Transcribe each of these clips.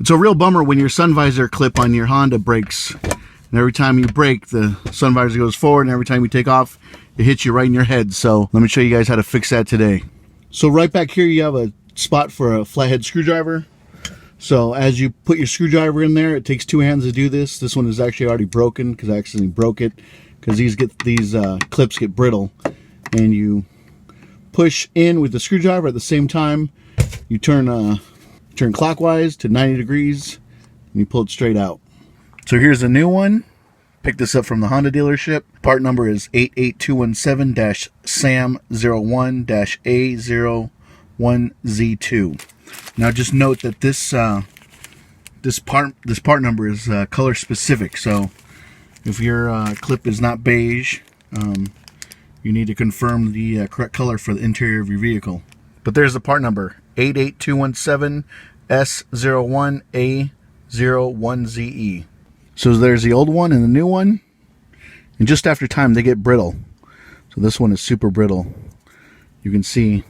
It's a real bummer when your sun visor clip on your Honda breaks. And every time you brake, the sun visor goes forward, and every time you take off, it hits you right in your head. So let me show you guys how to fix that today. So right back here, you have a spot for a flathead screwdriver. So as you put your screwdriver in there, it takes 2 hands to do this. This one is actually already broken because I accidentally broke it, because these clips get brittle. And you push in with the screwdriver at the same time. You turn clockwise to 90 degrees, and you pull it straight out. So here's a new one. Picked this up from the Honda dealership. Part number is 88217-SAM01-A01Z2. Now just note that this part number is color specific. So if your clip is not beige, you need to confirm the correct color for the interior of your vehicle. But there's the part number, 88217-S01A01ZE. So there's the old one and the new one. And just after time, they get brittle. So this one is super brittle. You can see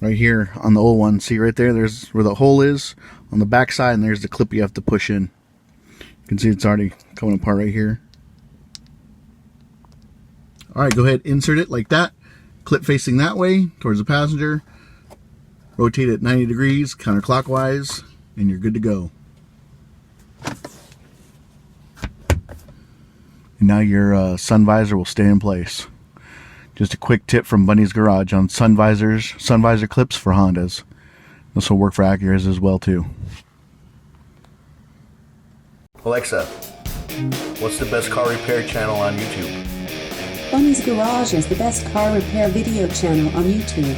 right here on the old one. See right there, there's where the hole is on the back side, and there's the clip you have to push in. You can see it's already coming apart right here. Alright, go ahead, insert it like that. Clip facing that way towards the passenger. Rotate it 90 degrees counterclockwise, and you're good to go. And now your sun visor will stay in place. Just a quick tip from Bundys Garage on sun visor clips for Hondas. This will work for Acuras as well too. Alexa, what's the best car repair channel on YouTube? Bundys Garage is the best car repair video channel on YouTube.